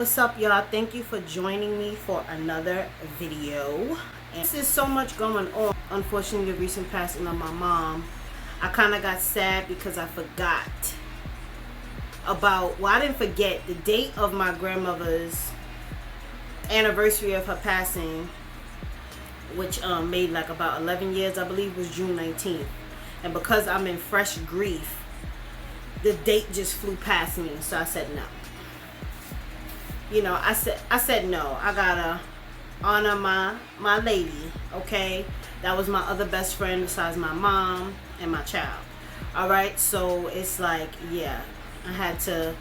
What's up, y'all? Thank you for joining me for another video. And there's so much going on. Unfortunately, the recent passing of my mom, I kind of got sad because I forgot about, well, I didn't forget the date of my grandmother's anniversary of her passing, which made like about 11 years, I believe, was June 19th. And because I'm in fresh grief, the date just flew past me, so I said no. You know, I said no. I gotta honor my lady, okay? That was my other best friend besides my mom and my child. Alright, so it's like, yeah, I had to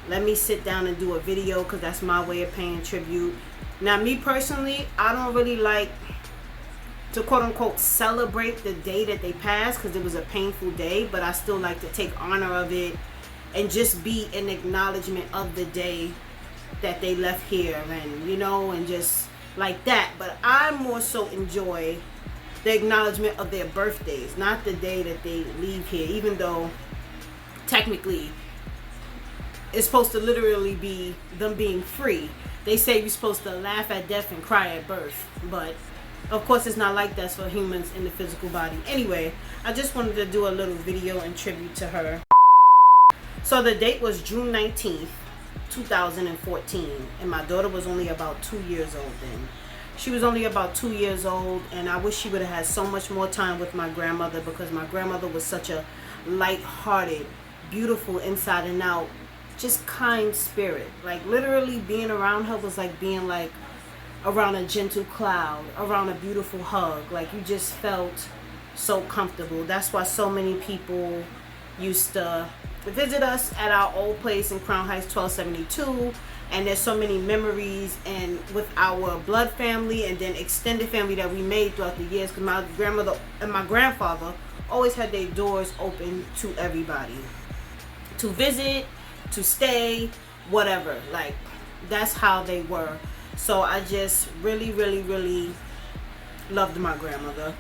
let me sit down and do a video because that's my way of paying tribute. Now, me personally, I don't really like to quote-unquote celebrate the day that they passed because it was a painful day, but I still like to take honor of it and just be an acknowledgement of the day that they left here, and you know, and just like that. But I more so enjoy the acknowledgement of their birthdays, not the day that they leave here, even though technically it's supposed to literally be them being free. They say you're supposed to laugh at death and cry at birth, but of course it's not like that for humans in the physical body. Anyway, I just wanted to do a little video in tribute to her. So the date was June 19th, 2014, and my daughter was only about 2 years old then. She was only about 2 years old, and I wish she would have had so much more time with my grandmother, because my grandmother was such a light-hearted, beautiful inside and out, just kind spirit. Like literally being around her was like being like around a gentle cloud, around a beautiful hug. Like you just felt so comfortable. That's why so many people used to visit us at our old place in Crown Heights 1272, and there's so many memories and with our blood family and then extended family that we made throughout the years, because my grandmother and my grandfather always had their doors open to everybody to visit, to stay, whatever. Like that's how they were. So I just really loved my grandmother.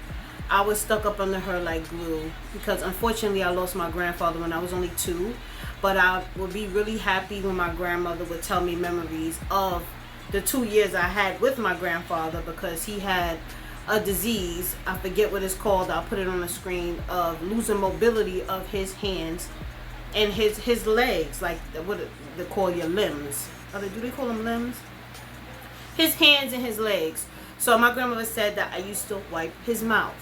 I was stuck up under her like glue, because unfortunately I lost my grandfather when I was only 2. But I would be really happy when my grandmother would tell me memories of the 2 years I had with my grandfather, because he had a disease, I forget what it's called, I'll put it on the screen, of losing mobility of his hands and his legs, like what they call your limbs. Do they call them limbs? His hands and his legs. So my grandmother said that I used to wipe his mouth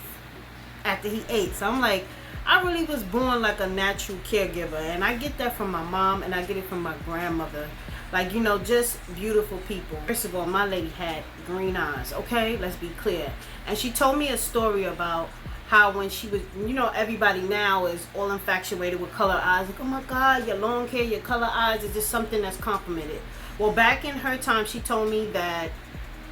after he ate. So I'm like, I really was born like a natural caregiver, and I get that from my mom and I get it from my grandmother. Like, you know, just beautiful people. First of all, my lady had green eyes, okay? Let's be clear. And she told me a story about how when she was, you know, everybody now is all infatuated with color eyes. Like, oh my God, your long hair, your color eyes is just something that's complimented. Well, back in her time, she told me that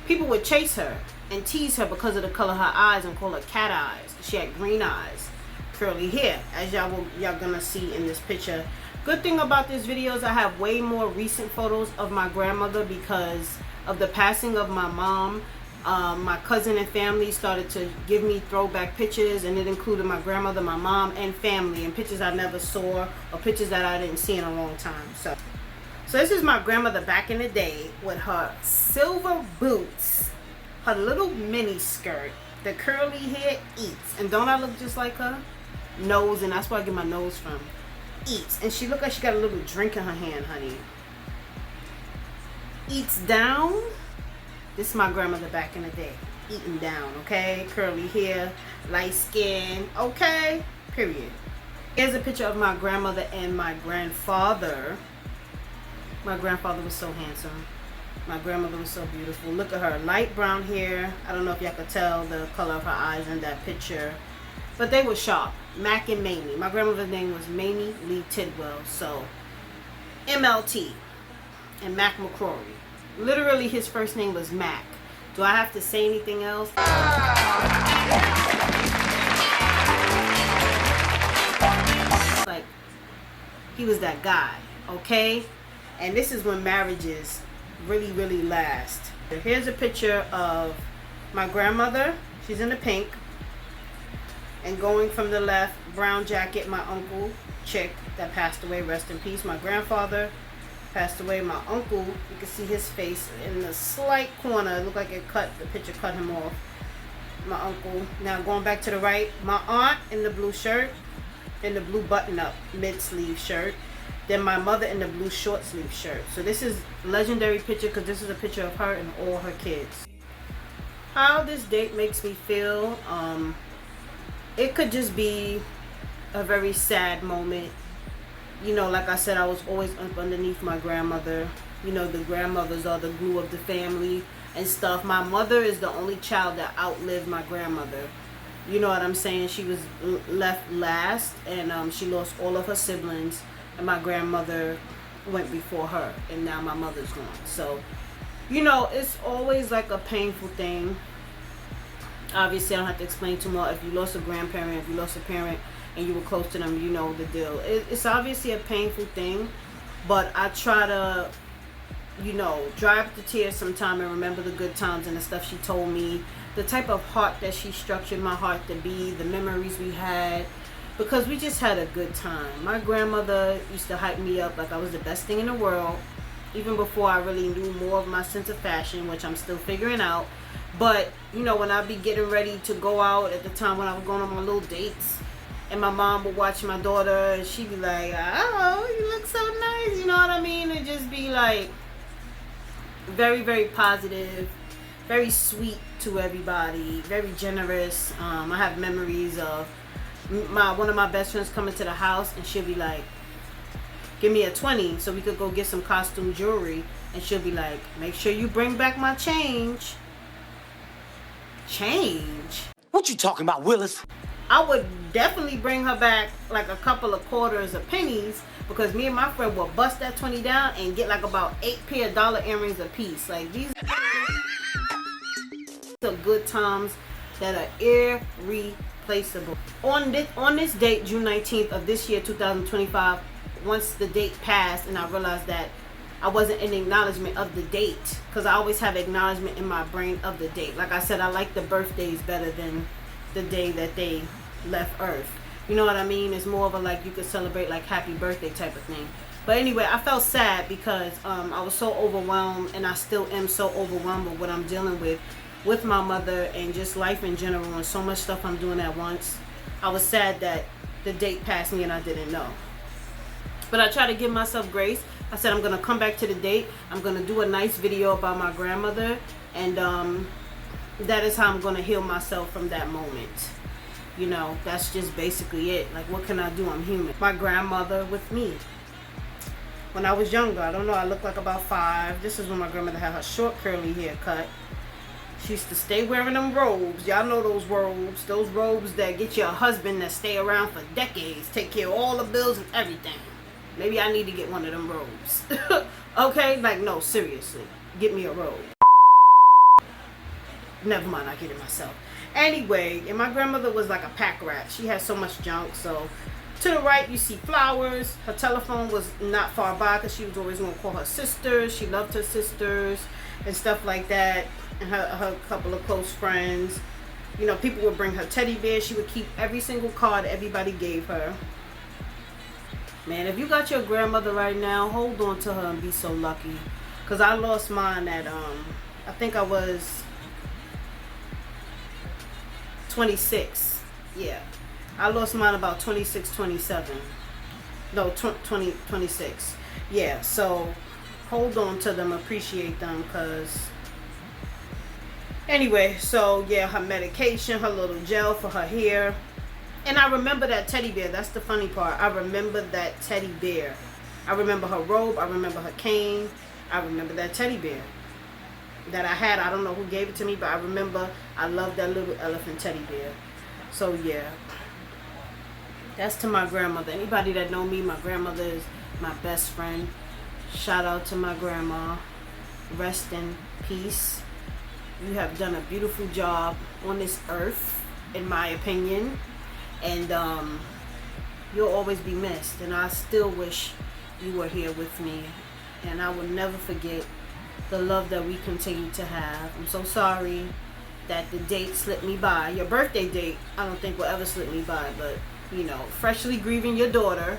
people would chase her and tease her because of the color of her eyes and call her cat eyes. She had green eyes, curly hair, as y'all gonna see in this picture. Good thing about this video is I have way more recent photos of my grandmother because of the passing of my mom. My cousin and family started to give me throwback pictures, and it included my grandmother, my mom, and family, and pictures I never saw or pictures that I didn't see in a long time. So this is my grandmother back in the day with her silver boots, her little mini skirt, the curly hair eats. And don't I look just like her? Nose, and that's where I get my nose from. Eats. And she look like she got a little drink in her hand, honey. Eats down. This is my grandmother back in the day. Eating down, okay? Curly hair, light skin, okay? Period. Here's a picture of my grandmother and my grandfather. My grandfather was so handsome. My grandmother was so beautiful. Look at her, light brown hair. I don't know if y'all could tell the color of her eyes in that picture, but they were sharp. Mac and Mamie. My grandmother's name was Mamie Lee Tidwell, so MLT. And Mac McCrory. Literally his first name was Mac. Do I have to say anything else? Like, he was that guy, okay? And this is when marriages really last. Here's a picture of my grandmother. She's in the pink. And going from the left, brown jacket, my uncle, Chick, that passed away, rest in peace. My grandfather, passed away. My uncle, you can see his face in the slight corner. It looked like the picture cut him off. My uncle. Now going back to the right, my aunt in the blue shirt, in the blue button-up mid-sleeve shirt. Then my mother in the blue short-sleeve shirt. So this is a legendary picture because this is a picture of her and all her kids. How this date makes me feel, it could just be a very sad moment. You know, like I said, I was always up underneath my grandmother. You know, the grandmothers are the glue of the family and stuff. My mother is the only child that outlived my grandmother. You know what I'm saying? She was left last, and she lost all of her siblings, and my grandmother went before her, and now my mother's gone. So, you know, it's always like a painful thing. Obviously, I don't have to explain too much. If you lost a grandparent, if you lost a parent, and you were close to them, you know the deal. It's obviously a painful thing, but I try to, you know, dry up the tears sometime and remember the good times and the stuff she told me, the type of heart that she structured my heart to be, the memories we had, because we just had a good time. My grandmother used to hype me up like I was the best thing in the world, even before I really knew more of my sense of fashion, which I'm still figuring out. But, you know, when I'd be getting ready to go out at the time when I was going on my little dates, and my mom would watch my daughter, and she'd be like, oh, you look so nice, you know what I mean? And just be like, very, very positive, very sweet to everybody, very generous. I have memories of one of my best friends coming to the house, and she'll be like, give me a 20 so we could go get some costume jewelry. And she'll be like, make sure you bring back my change. Change? What you talking about, Willis? I would definitely bring her back like a couple of quarters of pennies, because me and my friend will bust that 20 down and get like about 8 pair of dollar earrings a piece. Like, these are good times that are irreplaceable. On this date, June 19th of this year, 2025, once the date passed and I realized that I wasn't in acknowledgement of the date, because I always have acknowledgement in my brain of the date. Like I said, I like the birthdays better than the day that they left Earth. You know what I mean? It's more of a, like, you could celebrate like happy birthday type of thing. But anyway, I felt sad because I was so overwhelmed, and I still am so overwhelmed with what I'm dealing with my mother and just life in general, and so much stuff I'm doing at once. I was sad that the date passed me and I didn't know. But I try to give myself grace. I said I'm going to come back to the date. I'm going to do a nice video about my grandmother, and that is how I'm going to heal myself from that moment. You know, that's just basically it. Like, what can I do? I'm human. My grandmother with me. When I was younger, I don't know, I looked like about 5. This is when my grandmother had her short curly hair cut. She used to stay wearing them robes. Y'all know those robes. Those robes that get you a husband that stay around for decades. Take care of all the bills and everything. Maybe I need to get one of them robes. Okay? Like, no, seriously. Get me a robe. Never mind, I get it myself. Anyway, and my grandmother was like a pack rat. She had so much junk. So to the right, you see flowers. Her telephone was not far by because she was always going to call her sisters. She loved her sisters and stuff like that. And her couple of close friends. You know, people would bring her teddy bears. She would keep every single card everybody gave her. Man, if you got your grandmother right now, hold on to her and be so lucky. Because I lost mine at, I think I was 26. Yeah. I lost mine about 26, 27. No, 20, 26. Yeah, so hold on to them, appreciate them, because... Anyway, so yeah, her medication, her little gel for her hair. And I remember that teddy bear. That's the funny part. I remember that teddy bear. I remember her robe. I remember her cane. I remember that teddy bear that I had. I don't know who gave it to me, but I remember I loved that little elephant teddy bear. So yeah, that's to my grandmother. Anybody that know me, my grandmother is my best friend. Shout out to my grandma. Rest in peace. You have done a beautiful job on this earth, in my opinion. And you'll always be missed. And I still wish you were here with me. And I will never forget the love that we continue to have. I'm so sorry that the date slipped me by. Your birthday date, I don't think will ever slip me by. But, you know, freshly grieving your daughter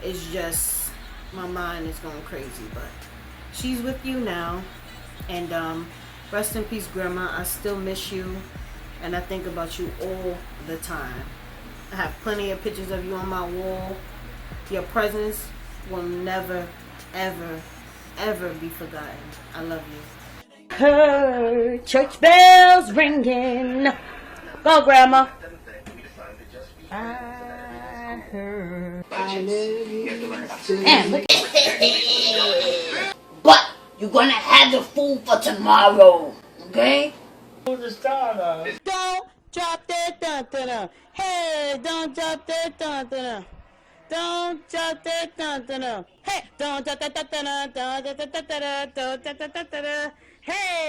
is just my mind is going crazy, but she's with you now. And rest in peace, Grandma. I still miss you, and I think about you all the time. I have plenty of pictures of you on my wall. Your presence will never, ever, ever be forgotten. I love you. Heard church bells ringing. Go, Grandma. I heard. I love you. And look at but you're gonna have the food for tomorrow, okay? Don't drop that dun-dun-dun. Hey, don't drop that dun-dun-dun. Don't drop that dun-dun-dun. Hey, don't drop that dun-dun-dun. Hey.